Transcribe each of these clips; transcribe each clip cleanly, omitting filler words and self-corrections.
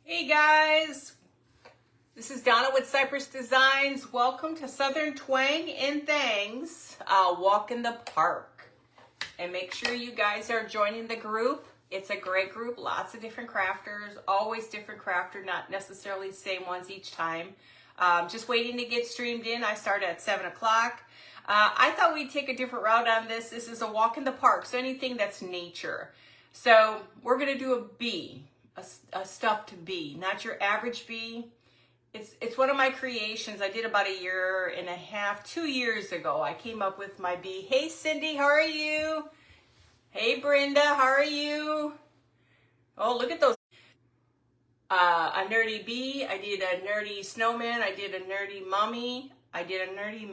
Hey guys, this is Donna with Cypress Designs. Welcome to Southern Twang and Thangs, Walk in the Park. And make sure you guys are joining the group. It's a great group, lots of different crafters, always different crafter, not necessarily the same ones each time. Just waiting to get streamed in. I start at 7 o'clock. I thought we'd take a different route on this. This is a walk in the park, so anything that's nature. So we're gonna do a bee. A stuffed bee, not your average bee. It's one of my creations. I did about 1.5 years, 2 years ago. I came up with my bee. Hey Cindy, how are you? Hey Brenda, how are you? Oh, look at those. A nerdy bee. I did a nerdy snowman. I did a nerdy mummy. I did a nerdy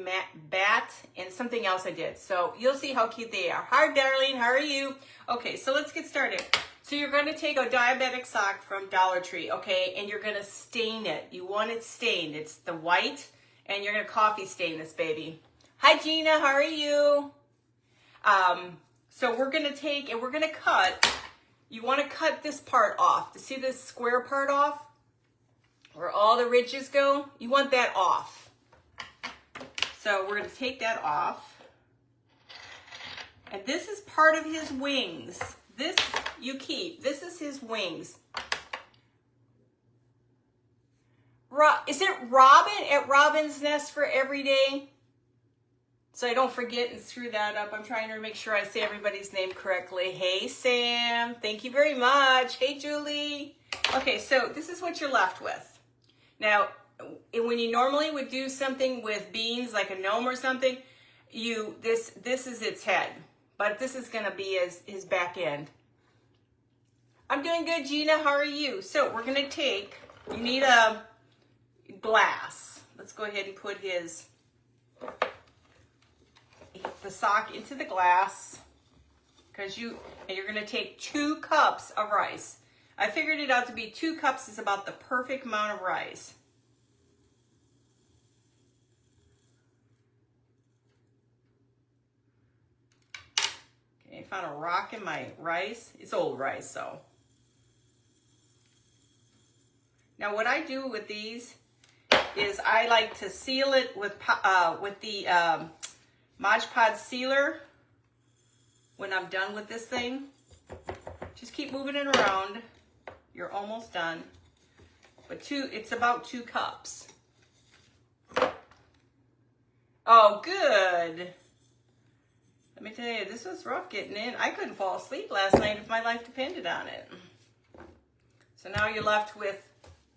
bat and something else I did. So you'll see how cute they are. Hi darling, how are you? Okay, so let's get started. So you're going to take a Diabetic sock from Dollar Tree, okay, and you're going to stain it. You want it stained. It's the white, and you're going to coffee stain this baby. Hi, Gina. How are you? So we're going to take, and we're going to cut. You want to cut this part off. To see this square part off, where all the ridges go? You want that off. So we're going to take that off. And this is part of his wings. This you keep. This is his wings. Is it Robin at Robin's Nest for every day? So I don't forget and screw that up. I'm trying to make sure I say everybody's name correctly. Hey, Sam. Thank you very much. Hey, Julie. Okay, so this is what you're left with. Now, when you normally would do something with beans, like a gnome or something, this is its head. But this is going to be his back end. I'm doing good, Gina. How are you? So we're going to take, you need a glass. Let's go ahead and put the sock into the glass. And you're going to take 2 cups of rice. I figured it out to be 2 cups is about the perfect amount of rice. I found a rock in my rice. It's old rice, so. Now what I do with these is I like to seal it with the Mod Podge sealer when I'm done with this thing. Just keep moving it around. You're almost done. But it's about 2 cups. Oh, good. Let me tell you, this was rough getting in. I couldn't fall asleep last night if my life depended on it. So now you're left with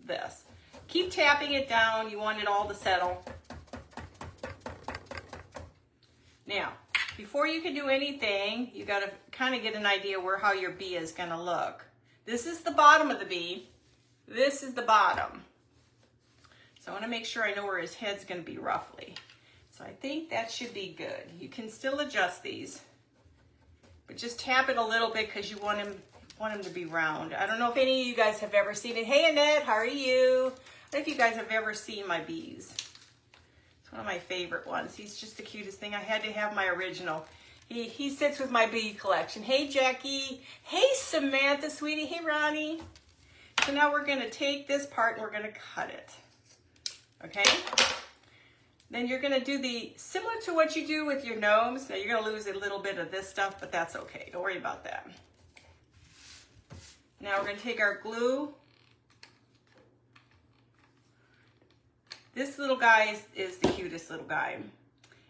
this. Keep tapping it down. You want it all to settle. Now, before you can do anything, you got to kind of get an idea how your bee is going to look. This is the bottom of the bee. This is the bottom. So I want to make sure I know where his head's going to be roughly. So I think that should be good. You can still adjust these, but just tap it a little bit because you want him to be round. I don't know if any of you guys have ever seen it. Hey Annette, how are you? I don't know if you guys have ever seen my bees. It's one of my favorite ones. He's just the cutest thing. I had to have my original. He sits with my bee collection. Hey Jackie. Hey Samantha, sweetie. Hey Ronnie. So now we're going to take this part and we're going to cut it. Okay? Then you're going to do similar to what you do with your gnomes. Now you're going to lose a little bit of this stuff, but that's okay. Don't worry about that. Now we're going to take our glue. This little guy is the cutest little guy.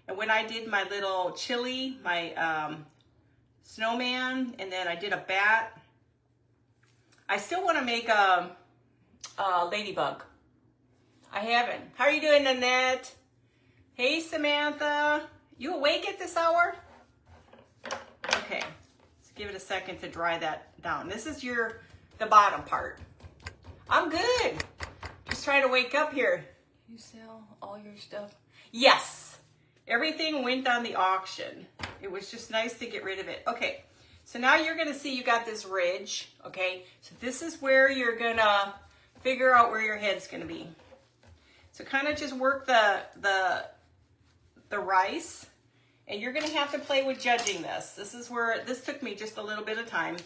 And when I did my little chili, my snowman, and then I did a bat, I still want to make a ladybug. I haven't. How are you doing, Annette? Hey, Samantha. You awake at this hour? Okay. Let's give it a second to dry that down. This is the bottom part. I'm good. Just trying to wake up here. You sell all your stuff? Yes. Everything went on the auction. It was just nice to get rid of it. Okay. So now you're going to see you got this ridge. Okay. So this is where you're going to figure out where your head's going to be. So kind of just work the rice, and you're going to have to play with judging this. This took me just a little bit of time.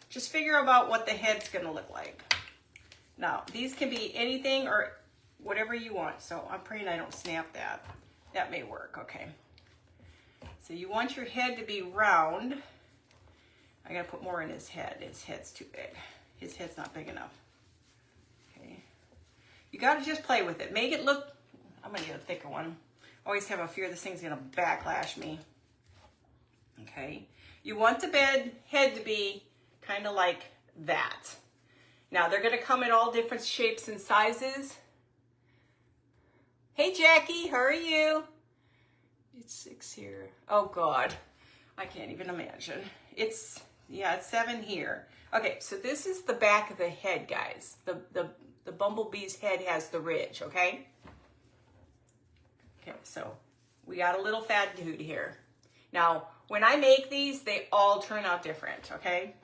Just figure out what the head's going to look like. Now, these can be anything or whatever you want. So I'm praying I don't snap that. That may work, okay. So you want your head to be round. I gotta put more in his head. His head's too big. His head's not big enough. Okay. You gotta just play with it. Make it look, I'm gonna get a thicker one. Always have a fear this thing's gonna backlash me. Okay. You want the head to be kind of like that. Now they're gonna come in all different shapes and sizes. Hey Jackie, how are you? It's 6 here. Oh God, I can't even imagine. It's 7 here. Okay, so this is the back of the head, guys. The bumblebee's head has the ridge, okay? Okay, so we got a little fat dude here. Now, when I make these, they all turn out different, okay?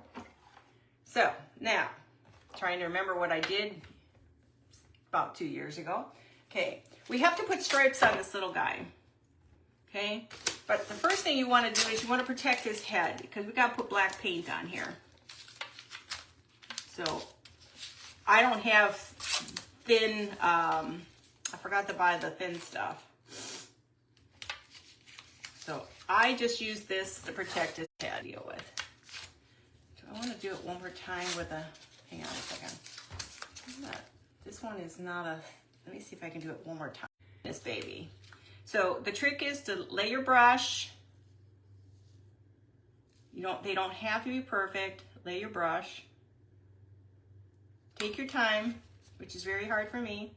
So, now, trying to remember what I did about 2 years ago. Okay, we have to put stripes on this little guy. Okay, but the first thing you want to do is you want to protect his head because we got to put black paint on here. So I don't have thin, I forgot to buy the thin stuff. So I just use this to protect his head. Deal with. So I want to do it one more time with a, hang on a second. This one is not a, let me see if I can do it one more time. This baby. So the trick is to lay your brush. They don't have to be perfect. Lay your brush. Take your time, which is very hard for me.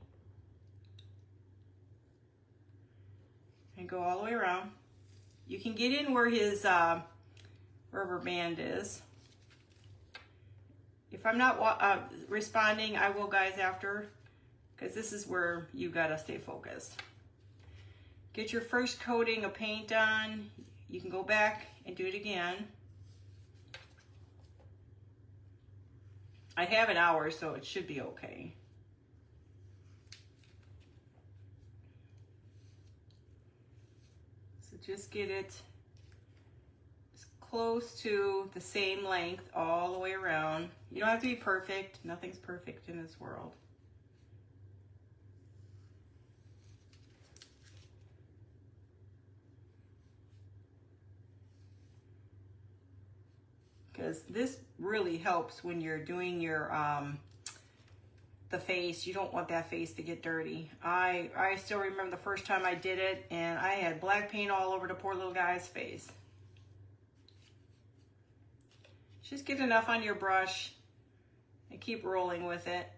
And go all the way around. You can get in where his rubber band is. If I'm not responding, I will, guys, after, because this is where you gotta stay focused. Get your first coating of paint on. You can go back and do it again. I have an hour, so it should be okay. So just get it as close to the same length all the way around. You don't have to be perfect. Nothing's perfect in this world. Because this really helps when you're doing your the face. You don't want that face to get dirty. I still remember the first time I did it, and I had black paint all over the poor little guy's face. Just get enough on your brush and keep rolling with it.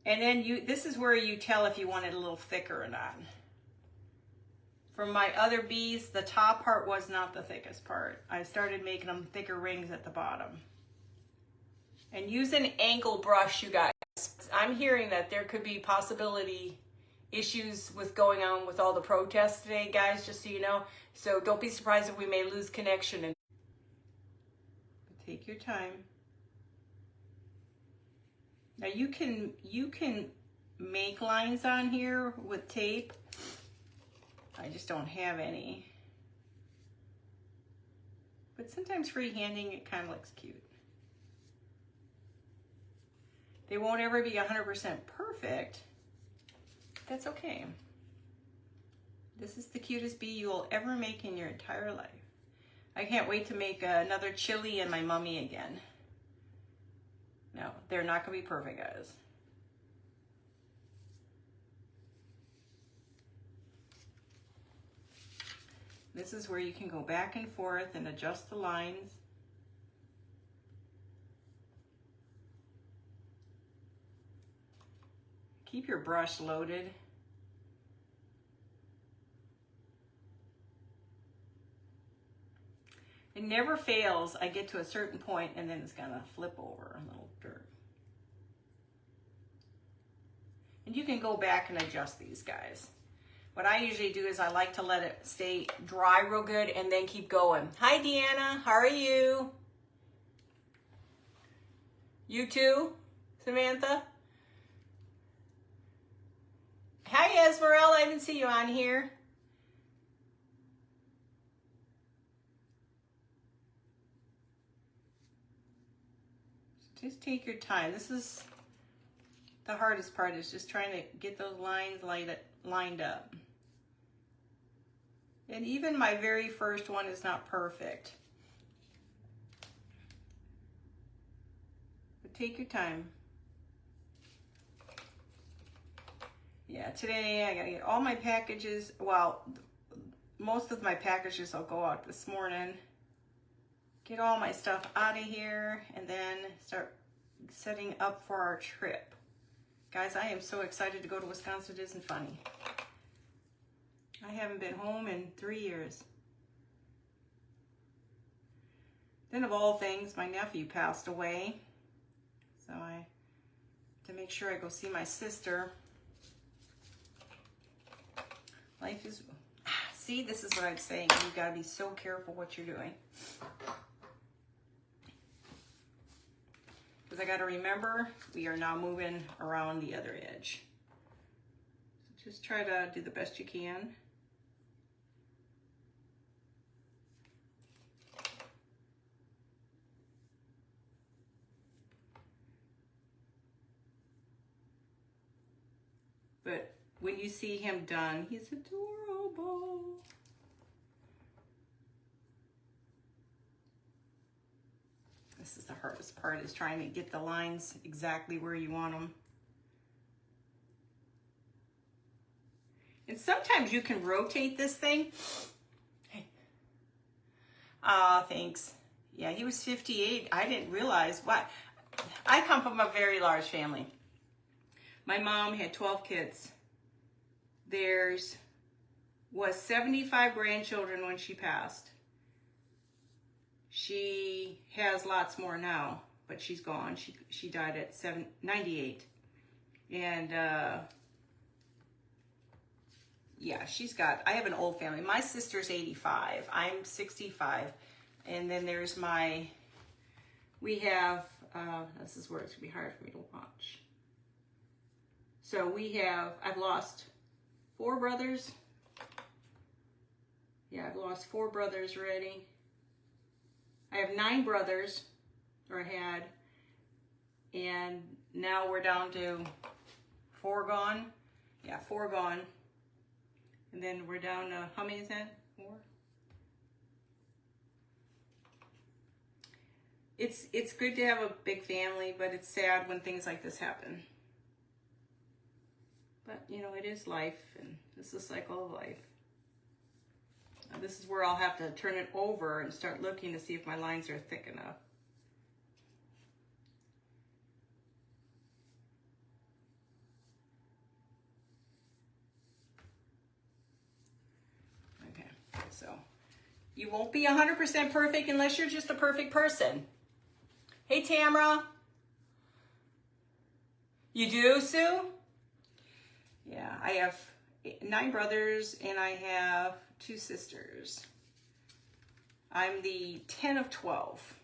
And then this is where you tell if you want it a little thicker or not. From my other bees, the top part was not the thickest part. I started making them thicker rings at the bottom. And use an angle brush, you guys. I'm hearing that there could be possibility issues with going on with all the protests today, guys, just so you know. So don't be surprised if we may lose connection. And take your time. Now you can make lines on here with tape. I just don't have any. But sometimes freehanding, it kind of looks cute. They won't ever be 100% perfect. That's okay. This is the cutest bee you'll ever make in your entire life. I can't wait to make another chili and my mummy again. No, they're not gonna be perfect, guys. This is where you can go back and forth and adjust the lines. Keep your brush loaded. It never fails. I get to a certain point and then it's gonna flip over a little dirt. And you can go back and adjust these guys. What I usually do is I like to let it stay dry real good and then keep going. Hi, Deanna. How are you? You too, Samantha? Hi, Esmeralda. I didn't see you on here. Just take your time. This is the hardest part is just trying to get those lines lined up. And even my very first one is not perfect. But take your time. Yeah, today I gotta get all my packages. Well, most of my packages will go out this morning. Get all my stuff out of here and then start setting up for our trip. Guys, I am so excited to go to Wisconsin. It isn't funny. I haven't been home in 3 years. Then of all things, my nephew passed away. So I to make sure I go see my sister. Life is, see, this is what I'm saying. You've got to be so careful what you're doing. Because I got to remember, we are now moving around the other edge. So just try to do the best you can. But when you see him done, he's adorable. This is the hardest part, is trying to get the lines exactly where you want them. And sometimes you can rotate this thing. Hey. Thanks. Yeah, he was 58. I didn't realize what. I come from a very large family. My mom had 12 kids. There's was 75 grandchildren when she passed. She has lots more now, but she's gone. She died at 98. And yeah, she's got, I have an old family. My sister's 85. I'm 65. And then there's we have, this is where it's gonna be hard for me to watch. So I've lost 4 brothers. Yeah, I've lost 4 brothers already. I have 9 brothers, or I had, and now we're down to 4 gone. Yeah, 4 gone. And then we're down to, how many is that? 4? It's good to have a big family, but it's sad when things like this happen. But, you know, it is life, and this is the cycle of life. Now, this is where I'll have to turn it over and start looking to see if my lines are thick enough. Okay, so you won't be 100% perfect unless you're just a perfect person. Hey, Tamara. You do, Sue? Yeah, I have 9 brothers and I have 2 sisters. I'm the 10 of 12.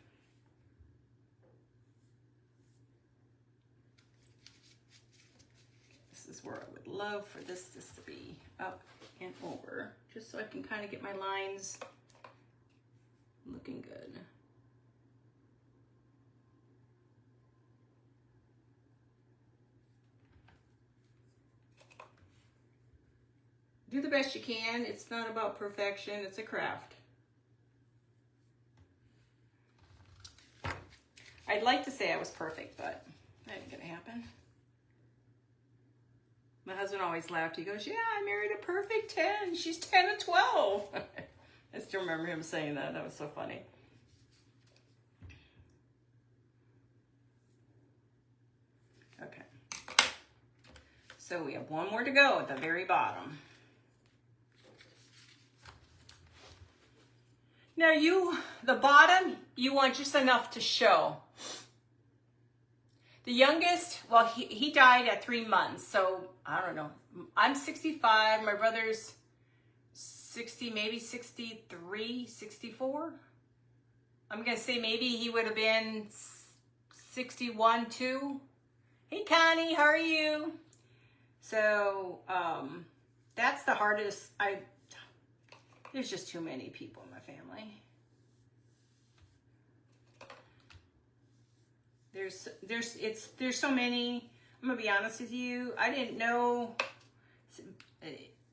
This is where I would love for this to be up and over, just so I can kind of get my lines looking good. Do the best you can. It's not about perfection, it's a craft. I'd like to say I was perfect, but that ain't gonna happen. My husband always laughed. He goes, yeah, I married a perfect 10. She's 10 of 12. I still remember him saying that. That was so funny. Okay. So we have 1 more to go at the very bottom. Now the bottom, you want just enough to show. The youngest, well, he died at 3 months, so I don't know. I'm 65, my brother's 60, maybe 63, 64. I'm gonna say maybe he would have been 61 too. Hey Connie, how are you? So that's the hardest. There's just too many people in my family. There's so many. I'm gonna be honest with you. I didn't know.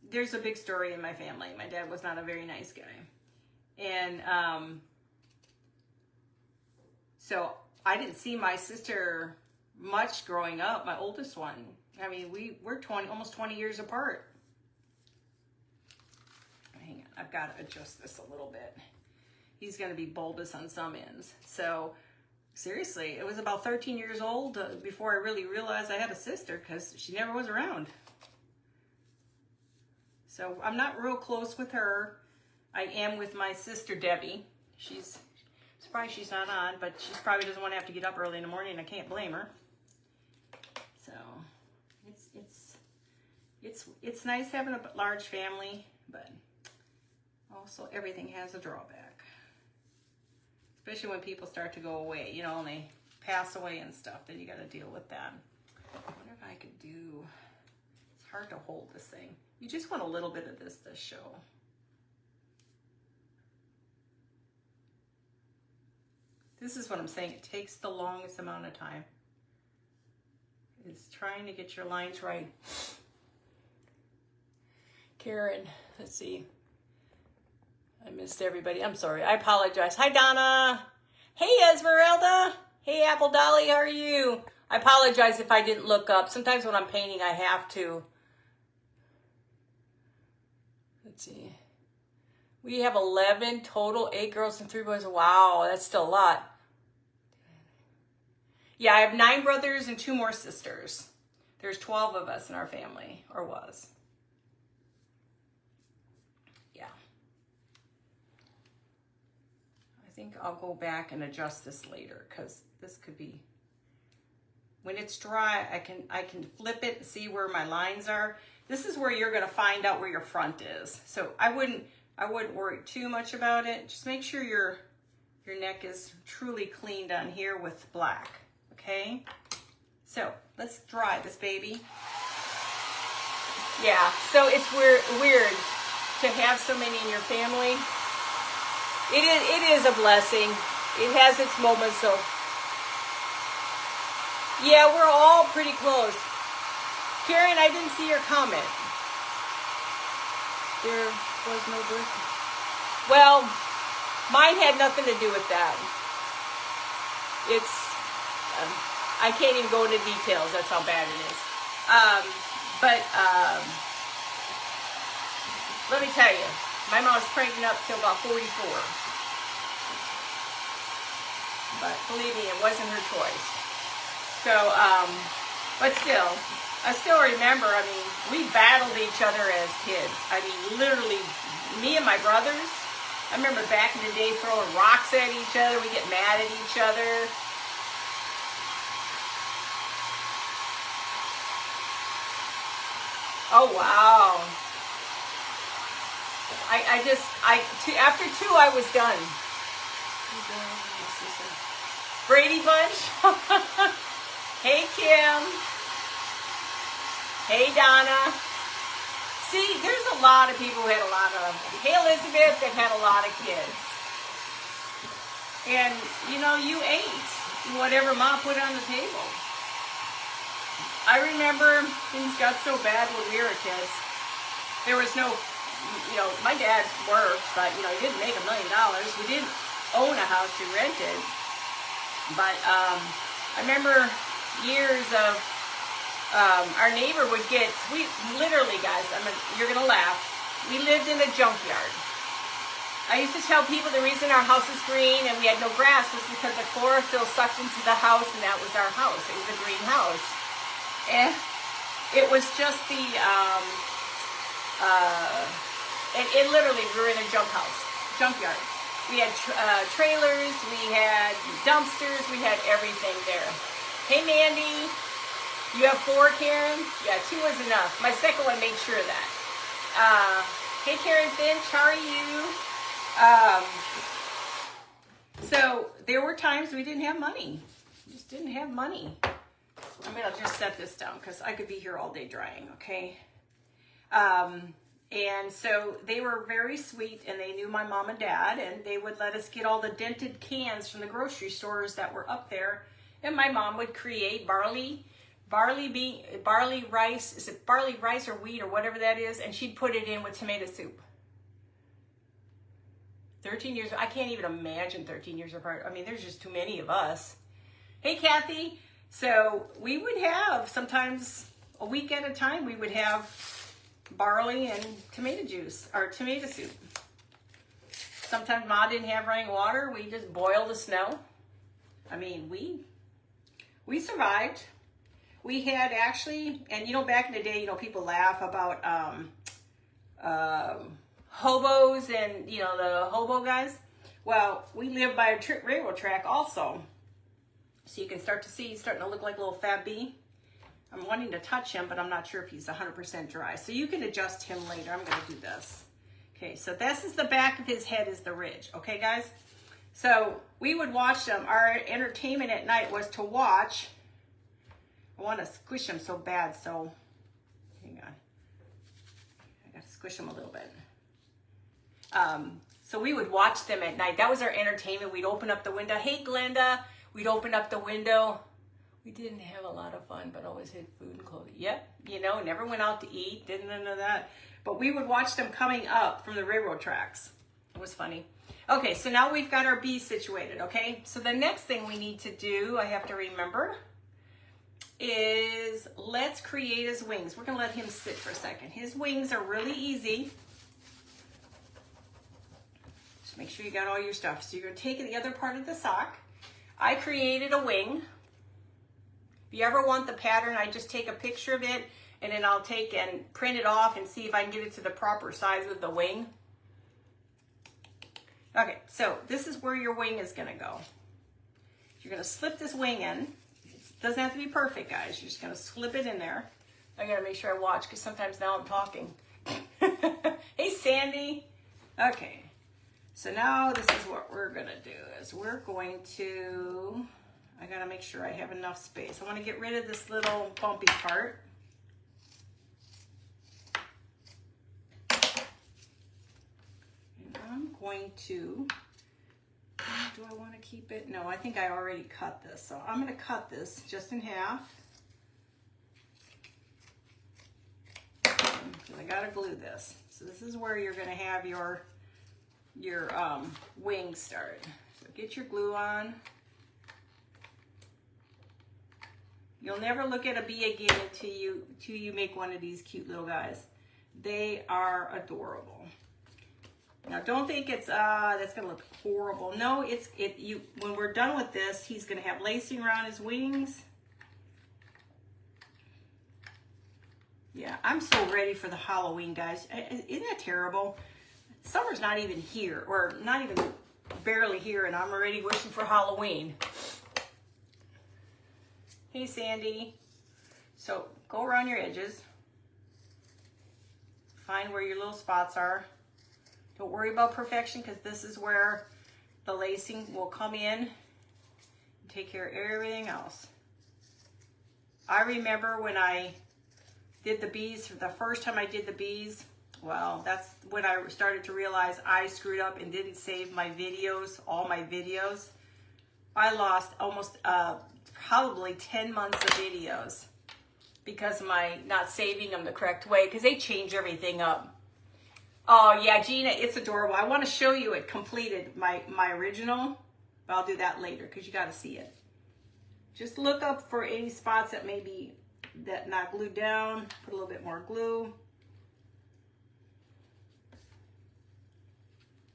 There's a big story in my family. My dad was not a very nice guy. And so I didn't see my sister much growing up, my oldest one. I mean, we're almost 20 years apart. Hang on, I've got to adjust this a little bit. He's going to be bulbous on some ends. So seriously, it was about 13 years old before I really realized I had a sister, because she never was around. So I'm not real close with her. I am with my sister Debbie. She's surprised she's not on, but she probably doesn't want to have to get up early in the morning. I can't blame her. So it's nice having a large family, but also everything has a drawback. Especially when people start to go away, you know, and they pass away and stuff, then you got to deal with that. I wonder if I could do, it's hard to hold this thing. You just want a little bit of this to show. This is what I'm saying. It takes the longest amount of time. Is trying to get your lines right. Karen, let's see. I missed everybody. I'm sorry. I apologize. Hi, Donna. Hey, Esmeralda. Hey, Apple Dolly. How are you? I apologize if I didn't look up. Sometimes when I'm painting, I have to. Let's see. We have 11 total, 8 girls and 3 boys. Wow, that's still a lot. Yeah, I have 9 brothers and 2 more sisters. There's 12 of us in our family, or was. Yeah. I think I'll go back and adjust this later, because this could be, when it's dry, I can flip it and see where my lines are. This is where you're gonna find out where your front is. So I wouldn't worry too much about it. Just make sure your neck is truly cleaned on here with black, okay? So let's dry this baby. Yeah, so it's weird to have so many in your family. It is a blessing. It has its moments, so. Yeah, we're all pretty close. Karen, I didn't see your comment. There was no birthday. Well, mine had nothing to do with that. It's, I can't even go into details. That's how bad it is. Let me tell you, my mom was pregnant up till about 44. But believe me, it wasn't her choice. So, but still, I still remember, I mean, we battled each other as kids. I mean, literally, me and my brothers, I remember back in the day throwing rocks at each other. We get mad at each other. Oh, wow. After 2, I was done. Brady Bunch. Hey, Kim. Hey, Donna. See, there's a lot of people who had a lot of, hey, Elizabeth, that had a lot of kids. And, you know, you ate whatever Mom put on the table. I remember things got so bad when we were kids. There was no, you know, my dad worked, but, you know, he didn't make $1 million. We didn't own a house, we rented. But I remember years of, our neighbor would get, we literally, guys, you're going to laugh, we lived in a junkyard. I used to tell people the reason our house is green and we had no grass was because the chlorophyll sucked into the house, and that was our house. It was a green house. And it was just the, it literally, we were in a junkyard. We had trailers, we had dumpsters, we had everything there. Hey, Mandy. You have 4, Karen? Yeah, 2 was enough. My second one made sure of that. Hey, Karen Finch, how are you? So there were times we didn't have money. We just didn't have money. I'll just set this down because I could be here all day drying, okay? And so they were very sweet, and they knew my mom and dad, and they would let us get all the dented cans from the grocery stores that were up there. And my mom would create barley barley rice. Is it barley rice or wheat or whatever that is? And she'd put it in with tomato soup. 13 years, I can't even imagine 13 years apart. I mean, there's just too many of us. Hey, Kathy. So we would have, sometimes a week at a time, we would have barley and tomato juice, or tomato soup. Sometimes Ma didn't have running water. We just boiled the snow. I mean, we survived. We had actually, and you know, back in the day, you know, people laugh about hobos and, you know, the hobo guys. Well, we live by a railroad track also. So you can start to see he's starting to look like a little fat bee. I'm wanting to touch him, but I'm not sure if he's 100% dry. So you can adjust him later. I'm going to do this. Okay, so this is the back of his head is the ridge. Okay, guys? So we would watch them. Our entertainment at night was to watch. I want to squish him so bad, so hang on. I got to squish him a little bit. So we would watch them at night. That was our entertainment. We'd open up the window. Hey, Glenda. We'd open up the window. We didn't have a lot of fun, but always had food and clothing. Yep, you know, never went out to eat, didn't none of that. But we would watch them coming up from the railroad tracks. It was funny. Okay, so now we've got our bees situated, okay? So the next thing we need to do, I have to remember, is let's create his wings. We're gonna let him sit for a second. His wings are really easy. Just make sure you got all your stuff. So you're gonna take the other part of the sock. I created a wing. If you ever want the pattern, I just take a picture of it and then I'll take and print it off and see if I can get it to the proper size of the wing. Okay, so this is where your wing is gonna go. You're gonna slip this wing in. It doesn't have to be perfect, guys. You're just gonna slip it in there. I gotta make sure I watch because sometimes now I'm talking. Hey, Sandy. Okay, so now this is what we're gonna do is we're going to, I gotta make sure I have enough space. I wanna get rid of this little bumpy part. And I'm going to, do I wanna keep it? No, I think I already cut this. So I'm gonna cut this just in half. I gotta glue this. So this is where you're gonna have your wings start. So get your glue on. You'll never look at a bee again until you make one of these cute little guys. They are adorable. Now don't think it's that's gonna look horrible. No, when we're done with this, he's gonna have lacing around his wings. Yeah, I'm so ready for the Halloween, guys. Isn't that terrible? Summer's not even here, or not even barely here, and I'm already wishing for Halloween. Hey, Sandy. So go around your edges. Find where your little spots are. Don't worry about perfection because this is where the lacing will come in and take care of everything else. I remember when I did the bees, the first time I did the bees, well, that's when I started to realize I screwed up and didn't save my videos, all my videos. I lost almost probably 10 months of videos because of my not saving them the correct way because they change everything up. Oh yeah, Gina, it's adorable. I want to show you it completed, my original, but I'll do that later because you got to see it. Just look up for any spots that may be not glued down. Put a little bit more glue.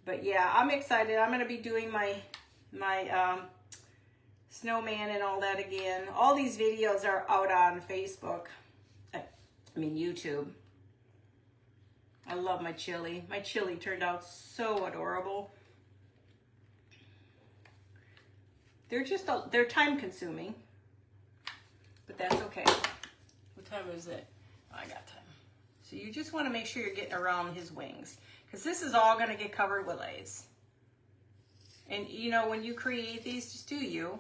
But yeah, I'm excited. I'm going to be doing my snowman and all that again. All these videos are out on Facebook. I mean YouTube. I love my chili. My chili turned out so adorable. They're time consuming, but that's okay. What time is it? Oh, I got time. So you just want to make sure you're getting around his wings because this is all going to get covered with lace. And you know, when you create these, just do you.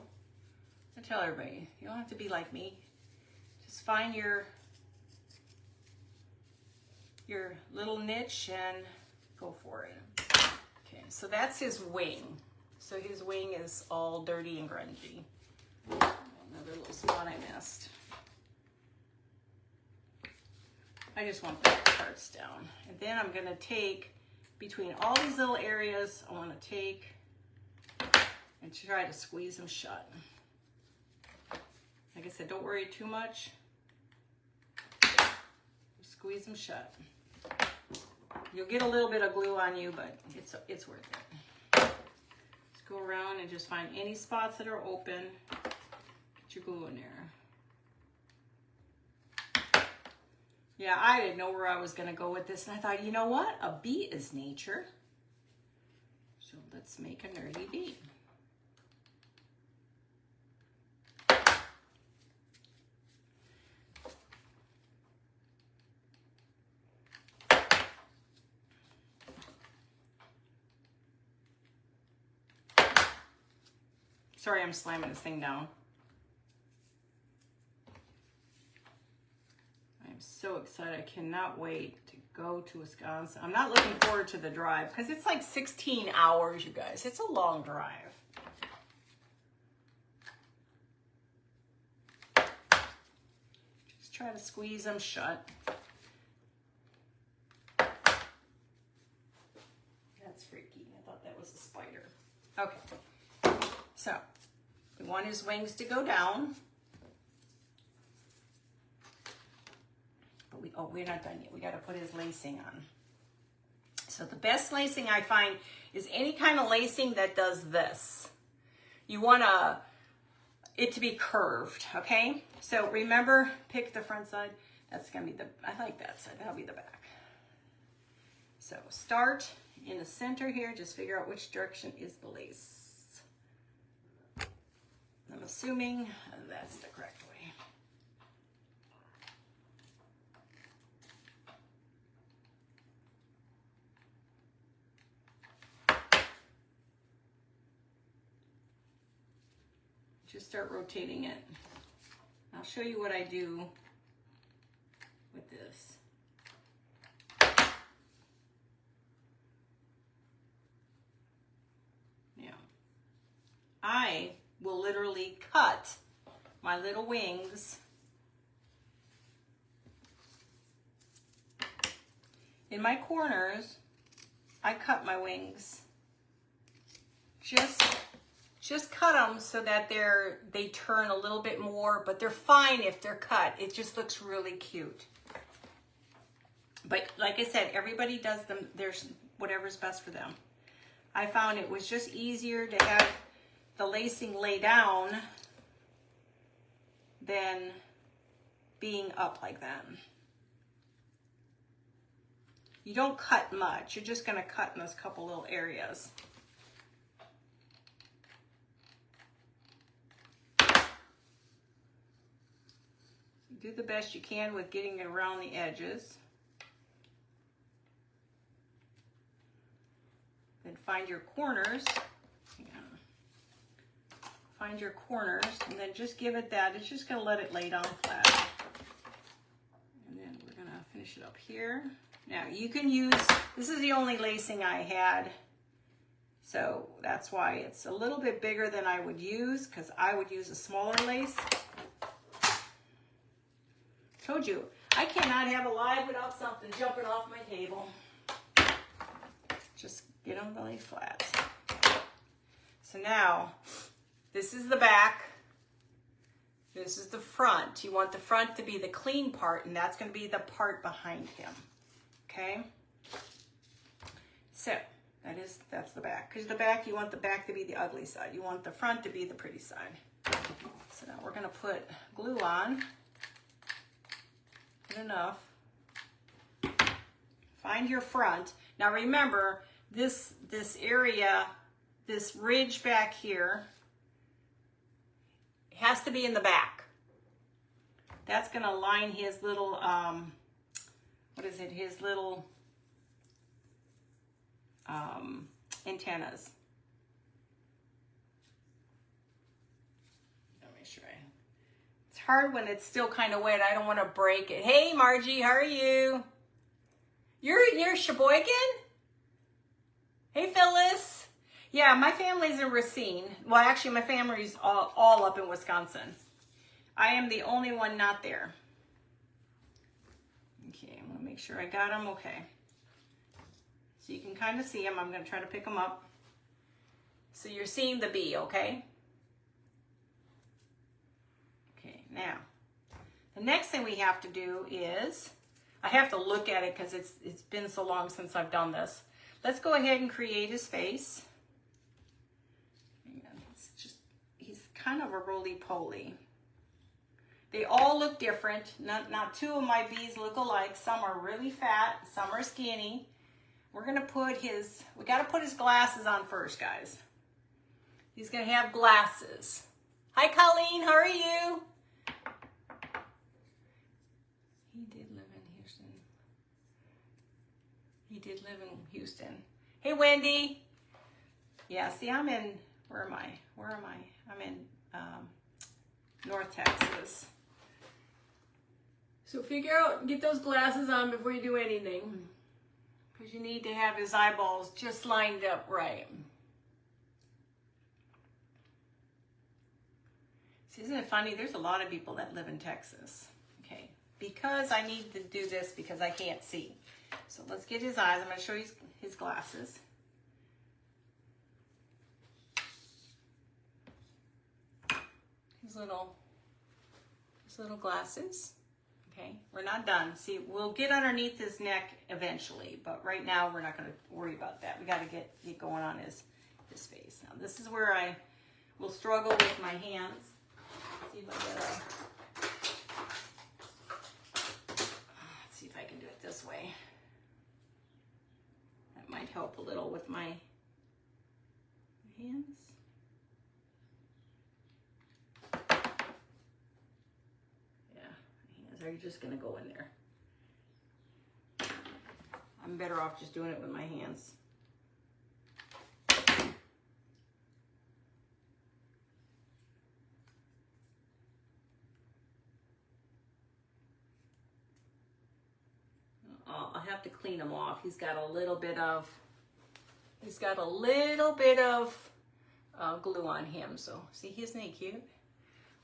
I tell everybody, you don't have to be like me. Just find your little niche and go for it. Okay, so that's his wing. So his wing is all dirty and grungy. Another little spot I missed. I just want the parts down. And then I'm gonna take, between all these little areas, I wanna take and try to squeeze them shut. Like I said, don't worry too much. Squeeze them shut. You'll get a little bit of glue on you, but it's worth it. Just go around and just find any spots that are open. Get your glue in there. Yeah, I didn't know where I was gonna go with this, and I thought, you know what? A bee is nature. So let's make a nerdy bee. Sorry, I'm slamming this thing down. I'm so excited. I cannot wait to go to Wisconsin. I'm not looking forward to the drive because it's like 16 hours, you guys. It's a long drive. Just try to squeeze them shut. That's freaky. I thought that was a spider. Okay. So, we want his wings to go down. But we're not done yet. We got to put his lacing on. So the best lacing I find is any kind of lacing that does this. You want it to be curved, okay? So remember, pick the front side. That's going to be I like that side. That'll be the back. So start in the center here. Just figure out which direction is the lace. I'm assuming that's the correct way. Just start rotating it. I'll show you what I do with this. Now, I will literally cut my little wings in my corners. I cut my wings. Just cut them so that they turn a little bit more, but they're fine if they're cut. It just looks really cute. But like I said, everybody does them. There's whatever's best for them. I found it was just easier to have the lacing lay down than being up like that. You don't cut much. You're just going to cut in those couple little areas. Do the best you can with getting it around the edges. Then find your corners. Find your corners and then just give it that. It's just going to let it lay down flat. And then we're going to finish it up here. Now you can use, this is the only lacing I had. So that's why it's a little bit bigger than I would use, because I would use a smaller lace. Told you, I cannot have a live without something jumping off my table. Just get them to lay flat. So now, this is the back. This is the front. You want the front to be the clean part, and that's going to be the part behind him. Okay? So, that's the back. Because the back, you want the back to be the ugly side. You want the front to be the pretty side. So now we're going to put glue on. Good enough. Find your front. Now remember, this area, this ridge back here, has to be in the back. That's going to line his little, his little antennas. Let me try. It's hard when it's still kind of wet. I don't want to break it. Hey, Margie, how are you? You're near Sheboygan? Hey, Phyllis. Yeah, my family's in Racine. Well, actually, my family's all up in Wisconsin. I am the only one not there. Okay, I'm Make sure I got them okay. So you can kind of see them. I'm going to try to pick them up. So you're seeing the bee, okay? Okay, now, the next thing we have to do is, I have to look at it because it's been so long since I've done this. Let's go ahead and create his face. It's just, he's kind of a roly-poly. They all look different. Not two of my bees look alike. Some are really fat, some are skinny. We're gonna put we gotta put his glasses on first, guys. He's gonna have glasses. Hi, Colleen, how are you? He did live in Houston. He did live in Houston. Hey, Wendy. Yeah, see, I'm in, where am I? I'm in North Texas. So figure out, get those glasses on before you do anything. Because you need to have his eyeballs just lined up right. See, isn't it funny? There's a lot of people that live in Texas. Okay, because I need to do this because I can't see. So let's get his eyes. I'm going to show you his glasses. His little glasses. Okay, we're not done. See, we'll get underneath his neck eventually, but right now we're not going to worry about that. We got to get going on his face. Now this is where I will struggle with my hands. Let's see if I can do it this way. That might help a little with my hands. Are you just gonna go in there? I'm better off just doing it with my hands. I'll have to clean him off. He's got a little bit of glue on him. So see, isn't he cute?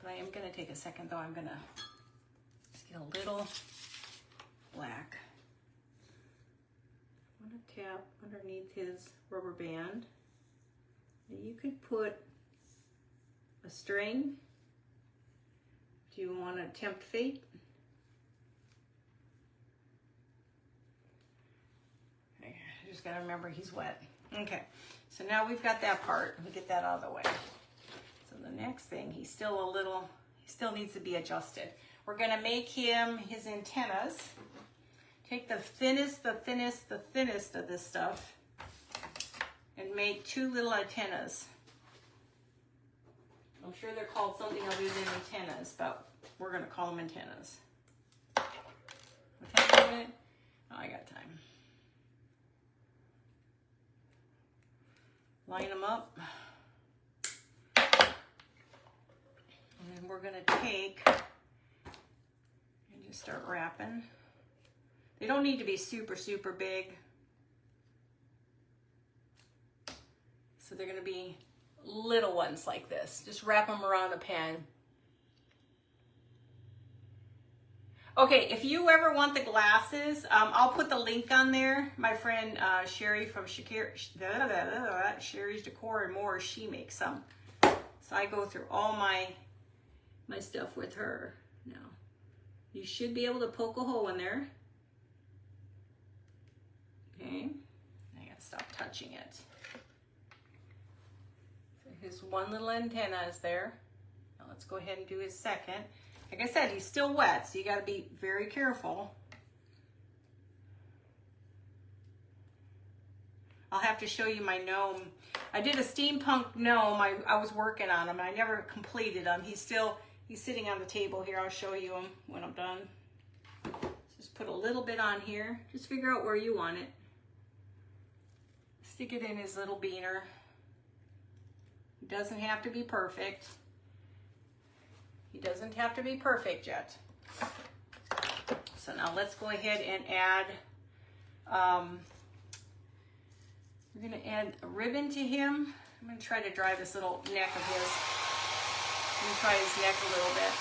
But I am gonna take a second though. I'm gonna get a little black. I'm going to tap underneath his rubber band. And you could put a string. Do you want to tempt fate? Okay, I just got to remember he's wet. Okay, so now we've got that part. We get that out of the way. So the next thing, he still needs to be adjusted. We're going to make him his antennas. Take the thinnest of this stuff and make two little antennas. I'm sure they're called something other than antennas, but we're going to call them antennas. What time is it? Oh, I got time. Line them up. And then we're going to take... just start wrapping. They don't need to be super, super big. So they're going to be little ones like this. Just wrap them around a pen. Okay, if you ever want the glasses, I'll put the link on there. My friend Sherry from Sherry's Decor and More, she makes some. So I go through all my stuff with her now. You should be able to poke a hole in there. Okay, I gotta stop touching it. So his one little antenna is there. Now let's go ahead and do his second. Like I said, he's still wet, so you gotta be very careful. I'll have to show you my gnome. I did a steampunk gnome. I was working on him. I never completed him. He's sitting on the table here. I'll show you him when I'm done. Just put a little bit on here. Just figure out where you want it. Stick it in his little beaner. It doesn't have to be perfect. He doesn't have to be perfect yet. So now let's go ahead and add, we're gonna add a ribbon to him. I'm gonna try to dry this little neck of his. I'm gonna try his neck a little bit.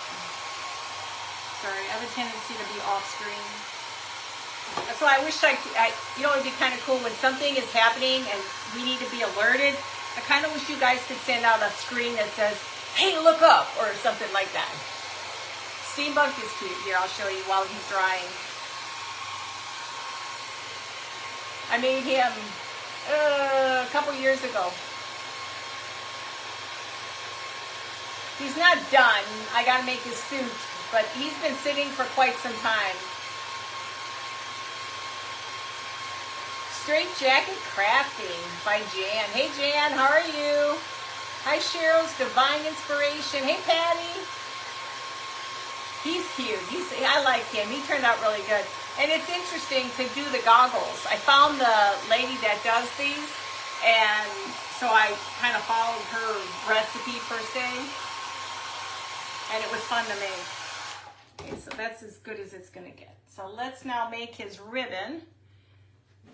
Sorry, I have a tendency to be off screen. That's why I wish you know, it'd be kind of cool when something is happening and we need to be alerted. I kind of wish you guys could send out a screen that says, hey, look up, or something like that. Steampunk is cute. Here, I'll show you while he's drying. I made him a couple years ago. He's not done. I gotta make his suit, but he's been sitting for quite some time. Straight Jacket Crafting by Jan. Hey Jan, how are you? Hi Cheryl's Divine Inspiration. Hey Patty. He's cute. I like him. He turned out really good. And it's interesting to do the goggles. I found the lady that does these, and so I kind of followed her recipe per se, and it was fun to make. Okay, so that's as good as it's gonna get. So let's now make his ribbon.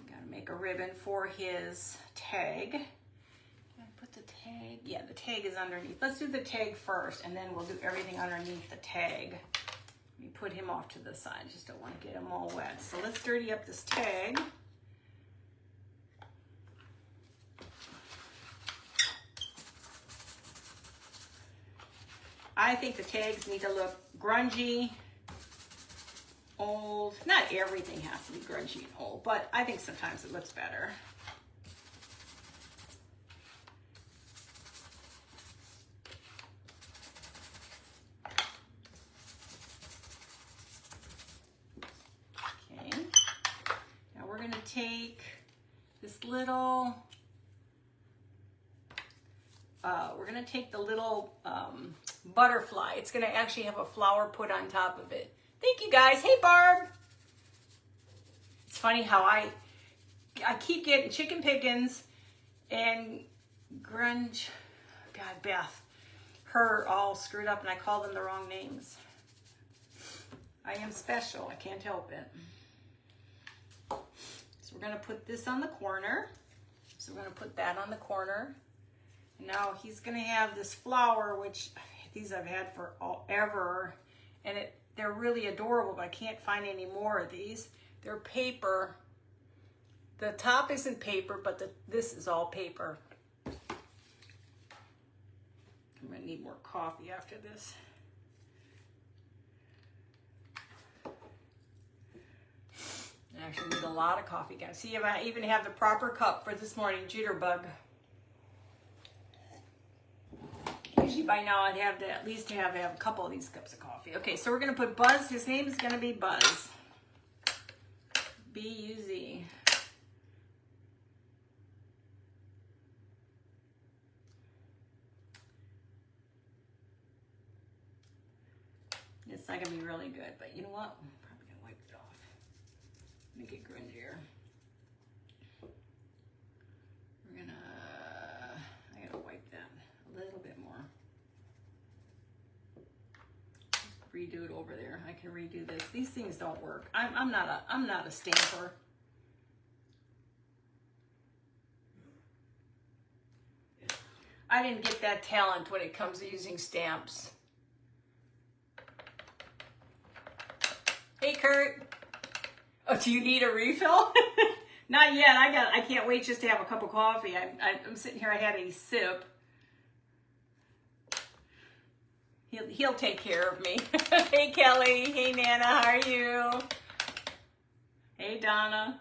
Gotta make a ribbon for his tag. Put the tag, yeah, the tag is underneath. Let's do the tag first, and then we'll do everything underneath the tag. Let me put him off to the side, just don't want to get him all wet. So let's dirty up this tag. I think the tags need to look grungy, old. Not everything has to be grungy and old, but I think sometimes it looks better. Okay, now we're gonna take this little, the little butterfly. It's gonna actually have a flower put on top of it. Thank you guys. Hey Barb. It's funny how I keep getting chicken pickins and grunge. God, Beth, her all screwed up, and I call them the wrong names. I am special. I can't help it. So we're gonna put this on the corner. So we're gonna put that on the corner. And now he's gonna have this flower, which these I've had forever, and they're really adorable, but I can't find any more of these. They're paper. The top isn't paper, but this is all paper. I'm gonna need more coffee after this. I actually need a lot of coffee, guys. See, I even have the proper cup for this morning, Jitterbug. Usually by now I'd have to at least have a couple of these cups of coffee. Okay, so we're gonna put Buzz. His name is gonna be Buzz. B-U-Z. It's not gonna be really good, but you know what? I'm probably gonna wipe it off. Make it grungier. I gotta wipe that a little bit more. Just redo it over there. I can redo this. These things don't work. I'm not a stamper. I didn't get that talent when it comes to using stamps. Hey Kurt. Oh, do you need a refill? Not yet. I can't wait just to have a cup of coffee. I'm sitting here. I had a sip. He'll take care of me. Hey Kelly. Hey Nana. How are you? Hey Donna.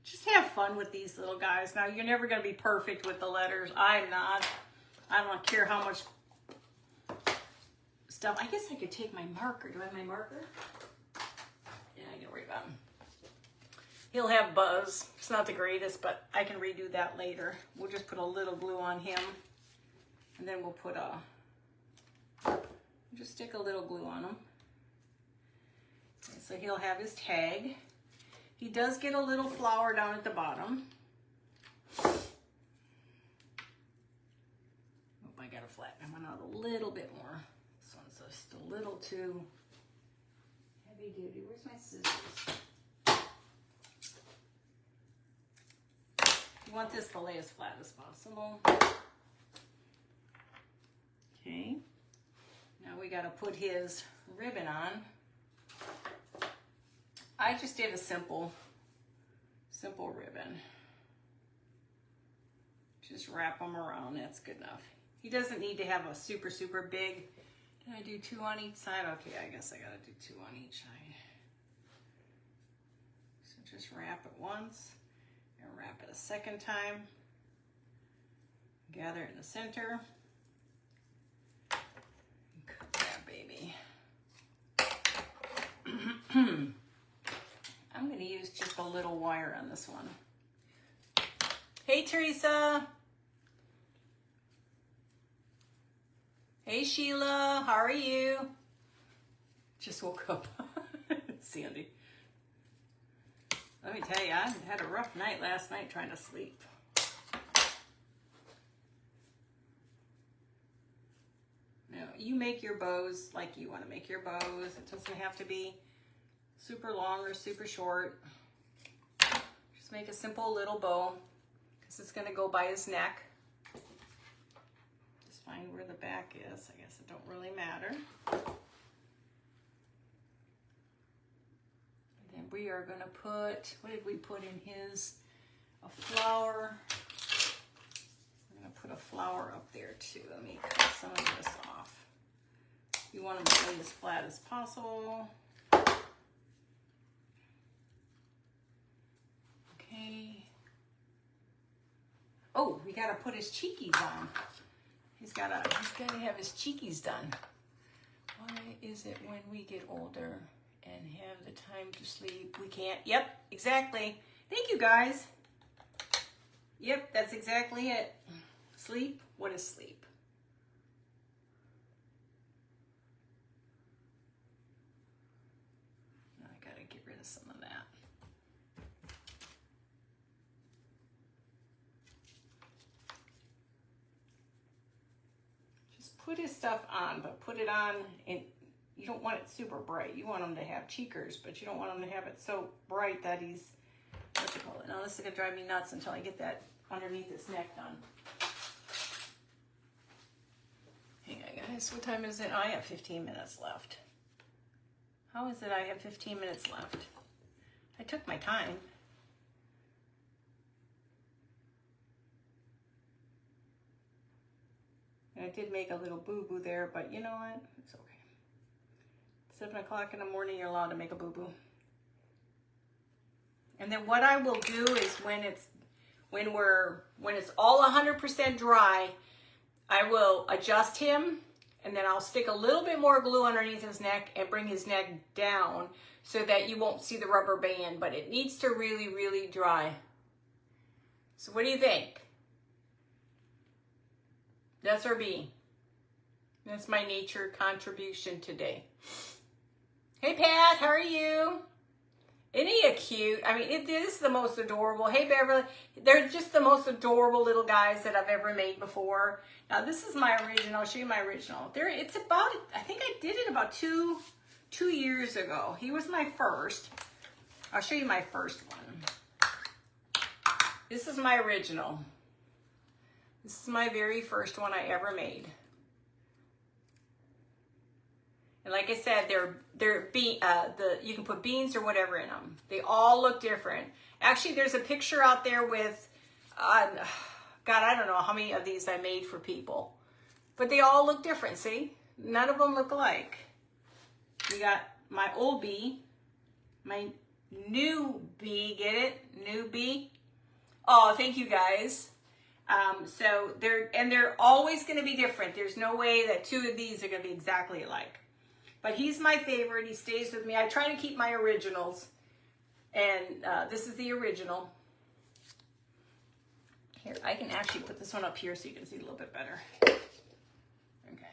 Just have fun with these little guys. Now you're never going to be perfect with the letters. I'm not. I don't care how much stuff. I guess I could take my marker. Do I have my marker? Yeah, I can worry about him. He'll have Buzz. It's not the greatest, but I can redo that later. We'll just put a little glue on him, and then we'll put just stick a little glue on him. Okay, so he'll have his tag. He does get a little flower down at the bottom. Oh, I gotta flatten him out a little bit more. This one's just a little too heavy duty. Where's my scissors? You want this to lay as flat as possible. Okay. Now we gotta put his ribbon on. I just did a simple ribbon. Just wrap them around, that's good enough. He doesn't need to have a super, super big. Can I do 2 on each side? Okay, I guess I gotta do 2 on each side. So just wrap it once and wrap it a second time. Gather it in the center. Cut that baby. I'm gonna use just a little wire on this one. Hey, Teresa. Hey, Sheila. How are you? Just woke up. Sandy. Let me tell you, I had a rough night last night trying to sleep. Now, you make your bows like you want to make your bows. It doesn't have to be super long or super short. Just make a simple little bow because it's going to go by his neck. Just find where the back is. I guess it don't really matter. And then we are going to put, what did we put in his? A flower. I'm going to put a flower up there too. Let me cut some of this off. You want them to lay as flat as possible. Okay. Oh, we gotta put his cheekies on. He's gotta have his cheekies done. Why is it when we get older and have the time to sleep, we can't? Yep, exactly. Thank you, guys. Yep, that's exactly it. Sleep? What is sleep? I gotta get rid of some of that. Put his stuff on, but put it on, and you don't want it super bright. You want him to have cheekers, but you don't want him to have it so bright that he's, what you call it? Now this is gonna drive me nuts until I get that underneath his neck done. Hang on, guys, what time is it? I have 15 minutes left. How is it I have 15 minutes left? I took my time. I did make a little boo-boo there, but you know what? It's okay. 7 o'clock in the morning, you're allowed to make a boo-boo. And then what I will do is when it's all 100% dry, I will adjust him, and then I'll stick a little bit more glue underneath his neck and bring his neck down so that you won't see the rubber band, but it needs to really, really dry. So what do you think? Yes or B? That's my nature contribution today. Hey Pat, how are you? Isn't he cute? I mean, it is the most adorable. Hey Beverly, they're just the most adorable little guys that I've ever made before. Now this is my original. I'll show you my original. It's about, I think I did it about two years ago. He was my first. I'll show you my first one. This is my original. This is my very first one I ever made. And like I said, you can put beans or whatever in them. They all look different. Actually, there's a picture out there with, God, I don't know how many of these I made for people. But they all look different, see? None of them look alike. We got my old bee, my new bee, get it? New bee. Oh, thank you guys. So they're always going to be different. There's no way that two of these are going to be exactly alike. But he's my favorite. He stays with me. I try to keep my originals. And this is the original. Here, I can actually put this one up here so you can see a little bit better. Okay.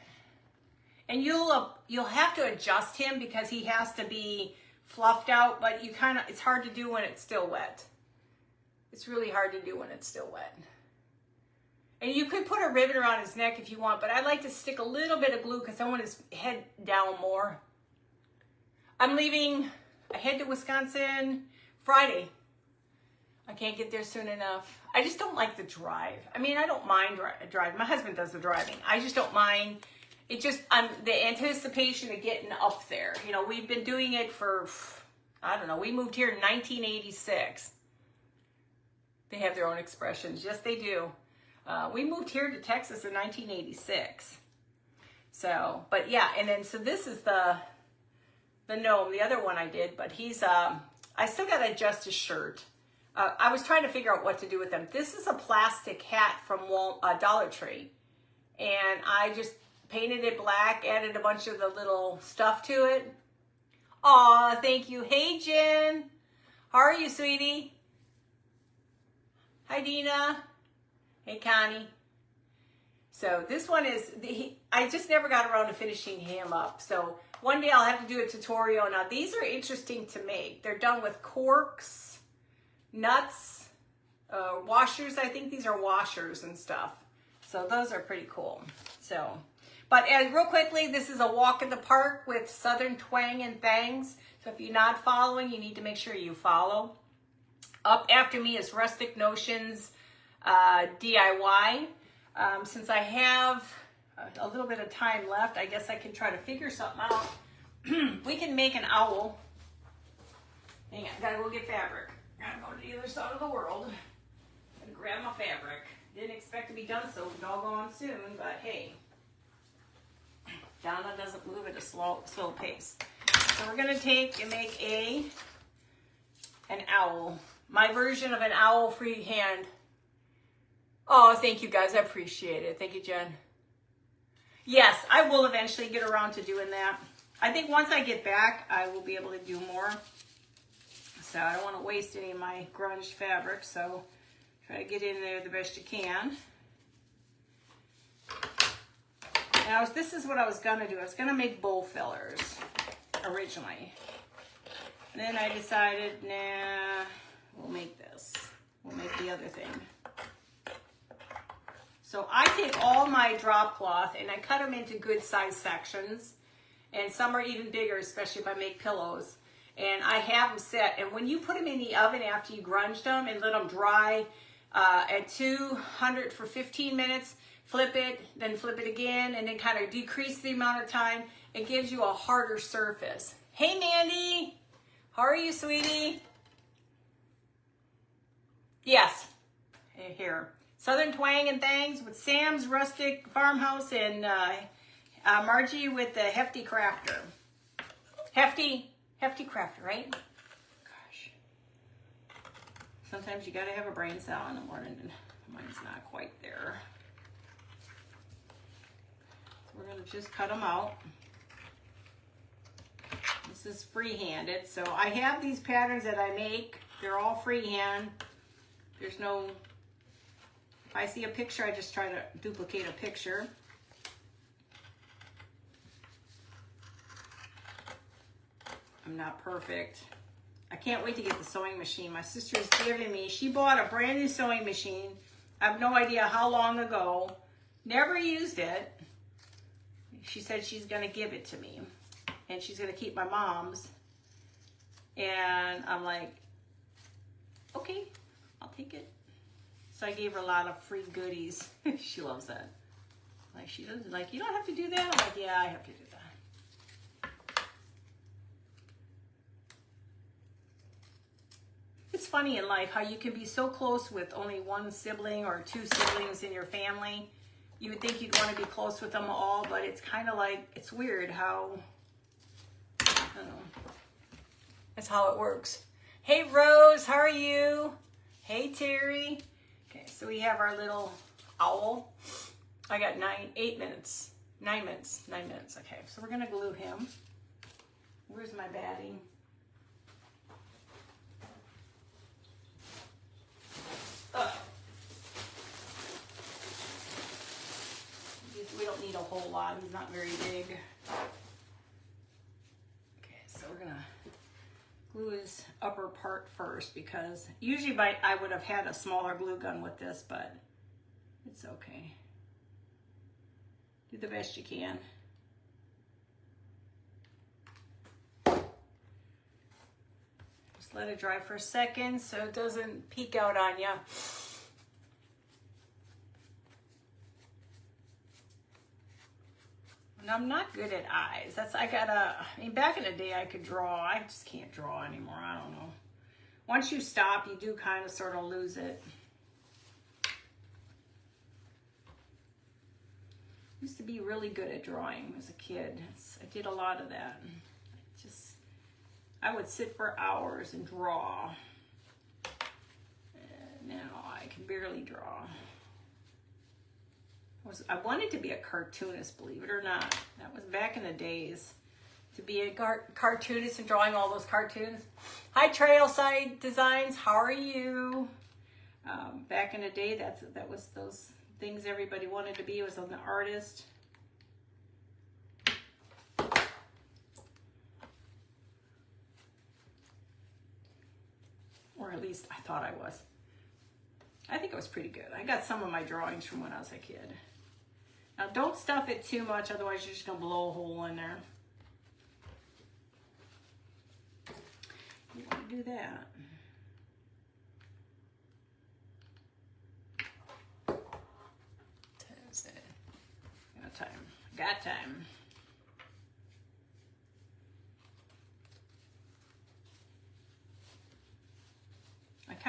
And you'll have to adjust him because he has to be fluffed out, but it's hard to do when it's still wet. It's really hard to do when it's still wet. And you could put a ribbon around his neck if you want, but I like to stick a little bit of glue because I want his head down more. I head to Wisconsin Friday. I can't get there soon enough. I just don't like the drive. I mean, I don't mind driving. My husband does the driving. I just don't mind. The anticipation of getting up there. You know, we've been doing it for I don't know. We moved here in 1986. They have their own expressions. Yes, they do. We moved here to Texas in 1986. So, but yeah, and then, so this is the gnome, the other one I did, but he's, I still got to adjust his shirt. I was trying to figure out what to do with them. This is a plastic hat from Dollar Tree. And I just painted it black, added a bunch of the little stuff to it. Aw, thank you. Hey, Jen. How are you, sweetie? Hi, Dina. Hey, Connie. So this one is, I just never got around to finishing him up. So one day I'll have to do a tutorial. Now, these are interesting to make. They're done with corks, nuts, washers. I think these are washers and stuff. So those are pretty cool. So, but real quickly, this is a walk in the park with Southern Twang and Thangs. So if you're not following, you need to make sure you follow. Up after me is Rustic Notions DIY. Since I have a little bit of time left, I guess I can try to figure something out. We can make an owl. Hang on, gotta go get fabric. Gotta go to the other side of the world and grab my fabric. Didn't expect to be done so doggone soon, but hey, Donna doesn't move at a slow pace. So we're gonna take and make an owl. My version of an owl freehand. Oh, thank you guys, I appreciate it. Thank you, Jen. Yes, I will eventually get around to doing that. I think once I get back, I will be able to do more. So I don't want to waste any of my grunged fabric, so try to get in there the best you can. Now, this is what I was gonna do. I was gonna make bowl fillers originally. And then I decided, nah, we'll make this. We'll make the other thing. So I take all my drop cloth and I cut them into good size sections. And some are even bigger, especially if I make pillows. And I have them set. And when you put them in the oven after you grunged them and let them dry at 200 for 15 minutes, flip it, then flip it again, and then kind of decrease the amount of time, it gives you a harder surface. Hey, Mandy. How are you, sweetie? Yes. Here. Southern Twang and Thangs with Sam's Rustic Farmhouse and Margie with the Hefty Crafter. Hefty Crafter, right? Gosh. Sometimes you gotta have a brain cell in the morning and mine's not quite there. So we're gonna just cut them out. This is free-handed. So I have these patterns that I make. They're all freehand. There's no... If I see a picture, I just try to duplicate a picture. I'm not perfect. I can't wait to get the sewing machine. My sister's giving me, she bought a brand new sewing machine. I have no idea how long ago. Never used it. She said she's gonna give it to me. And she's gonna keep my mom's. And I'm like, okay, I'll take it. So I gave her a lot of free goodies. She loves that. Like, she doesn't, like, you don't have to do that. I'm like, yeah, I have to do that. It's funny in life how you can be so close with only one sibling or two siblings in your family. You would think you'd want to be close with them all, but it's kind of like, it's weird how, I don't know. That's how it works. Hey, Rose, how are you? Hey, Terry. Okay, so we have our little owl. I got 9 minutes. Okay, so we're gonna glue him. Where's my batting? We don't need a whole lot. He's not very big. Okay, so we're gonna glue his upper part first because usually I would have had a smaller glue gun with this, but it's okay. Do the best you can. Just let it dry for a second so it doesn't peek out on you. And I'm not good at eyes. I mean, back in the day I could draw. I just can't draw anymore. I don't know. Once you stop, you do kind of sort of lose it. Used to be really good at drawing as a kid. I did a lot of that. I would sit for hours and draw. And now I can barely draw. I wanted to be a cartoonist, believe it or not. That was back in the days. To be a cartoonist and drawing all those cartoons. Hi, Trailside Designs. How are you? Back in the day, that was those things everybody wanted to be, was an artist. Or at least I thought I was. I think it was pretty good. I got some of my drawings from when I was a kid. Now don't stuff it too much, otherwise you're just gonna blow a hole in there. You want to do that. Got time.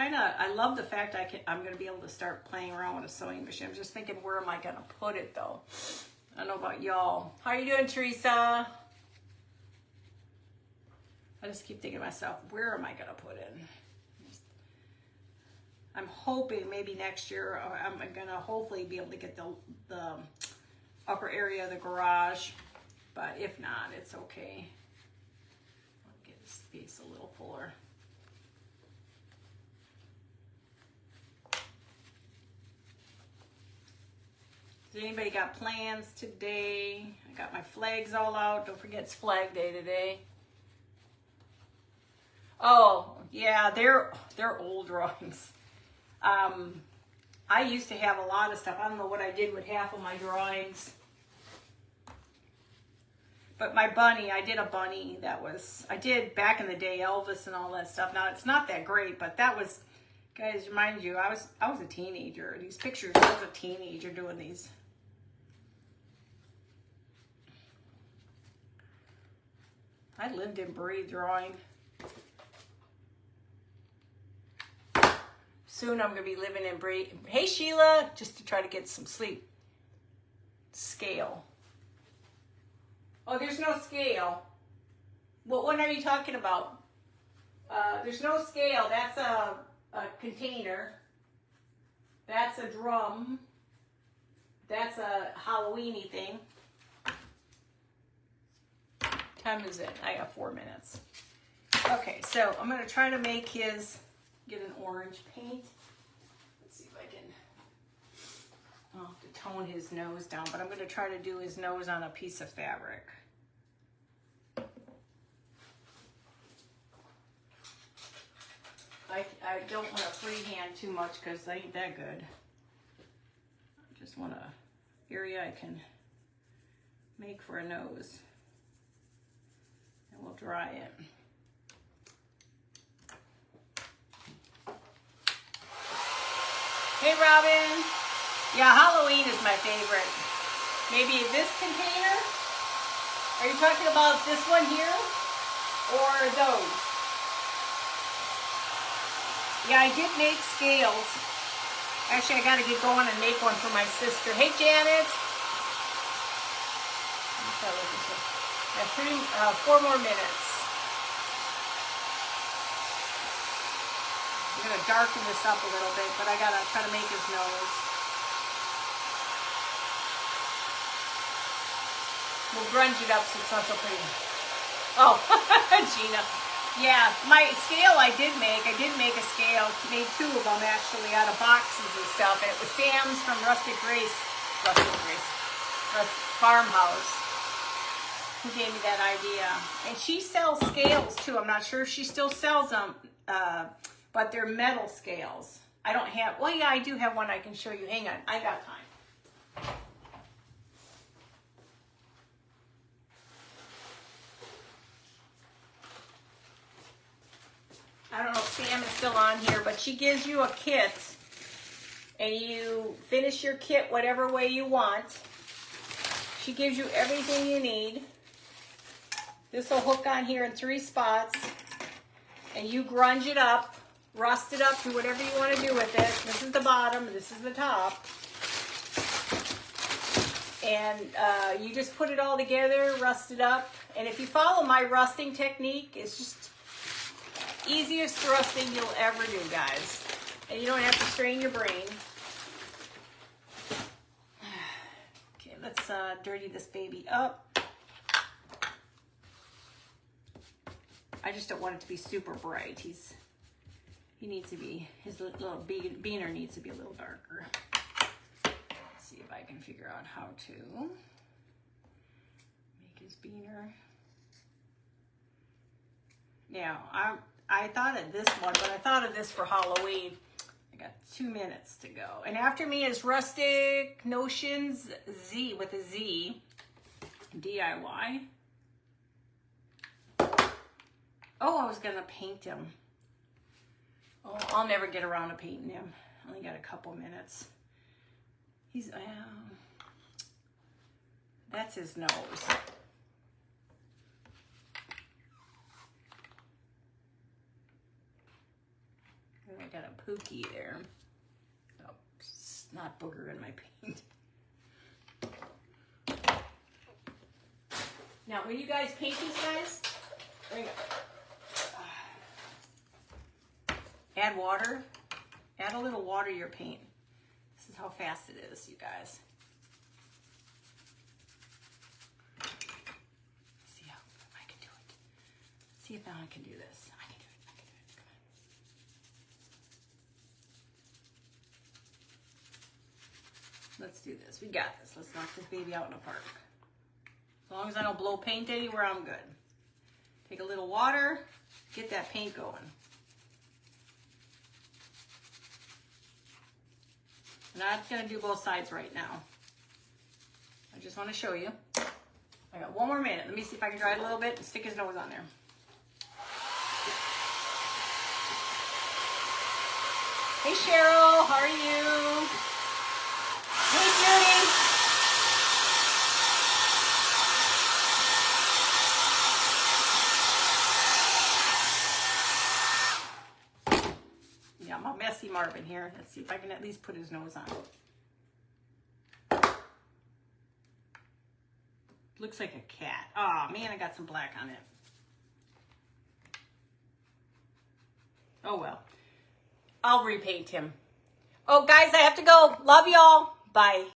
I love the fact I'm going to be able to start playing around with a sewing machine. I'm just thinking, where am I going to put it though? I don't know about y'all. How are you doing, Teresa? I just keep thinking to myself, where am I going to put it? I'm hoping maybe next year I'm going to hopefully be able to get the upper area of the garage, but if not, it's okay. I'll get the space a little fuller. Has anybody got plans today? I got my flags all out. Don't forget it's Flag Day today. Oh, yeah, they're old drawings. I used to have a lot of stuff. I don't know what I did with half of my drawings. But my bunny, I did a bunny I did back in the day, Elvis and all that stuff. Now, it's not that great, but that was, guys, remind you, I was a teenager. These pictures, I was a teenager doing these. I lived and breathed drawing. Soon I'm going to be living and breathing. Hey, Sheila, just to try to get some sleep. Scale. Oh, there's no scale. What one are you talking about? There's no scale. That's a container. That's a drum. That's a Halloweeny thing. Time is it? I got 4 minutes. Okay, so I'm going to try to make get an orange paint. Let's see if I can. I'll have to tone his nose down, but I'm going to try to do his nose on a piece of fabric. I don't want to freehand too much because I ain't that good. I just want an area I can make for a nose. And we'll dry it. Hey, Robin. Yeah, Halloween is my favorite. Maybe this container? Are you talking about this one here? Or those? Yeah, I did make scales. Actually, I got to get going and make one for my sister. Hey, Janet. I have 4 more minutes. I'm going to darken this up a little bit, but I got to try to make his nose. We'll grunge it up so it's not so pretty. Oh, Gina. Yeah, my scale I did make a scale, made 2 of them actually out of boxes and stuff, and it was Sam's from Rustic Farmhouse, who gave me that idea. And she sells scales too. I'm not sure if she still sells them, but they're metal scales. I don't have, well, yeah, I do have one I can show you. Hang on, I got time. I don't know if Sam is still on here, but she gives you a kit, and you finish your kit whatever way you want. She gives you everything you need. This will hook on here in 3 spots. And you grunge it up, rust it up, do whatever you want to do with it. This is the bottom, this is the top. And you just put it all together, rust it up. And if you follow my rusting technique, it's just easiest rusting you'll ever do, guys. And you don't have to strain your brain. Okay, let's dirty this baby up. I just don't want it to be super bright. He needs to be, his little beaner needs to be a little darker. Let's see if I can figure out how to make his beaner. Now, I thought of this one, but I thought of this for Halloween. I got 2 minutes to go. And after me is Rustic Notions Z with a Z, DIY. Oh, I was gonna paint him. Oh, I'll never get around to painting him. I only got a couple minutes. He's, that's his nose. I got a pookie there. Oh, it's not booger in my paint. Now, when you guys paint these guys, there you go. Add water. Add a little water to your paint. This is how fast it is, you guys. See how I can do it. See if Donna can do this. I can do it. I can do it. Come on. Let's do this. We got this. Let's knock this baby out in the park. As long as I don't blow paint anywhere, I'm good. Take a little water. Get that paint going. I'm not going to do both sides right now. I just want to show you. I got 1 more minute. Let me see if I can dry it a little bit and stick his nose on there. Hey Cheryl, how are you? Hey Judy. Yeah, I'm a messy Marvin here. Let's see if I can at least put his nose on. Looks like a cat. Oh man, I got some black on it. Oh well. I'll repaint him. Oh guys, I have to go. Love y'all. Bye.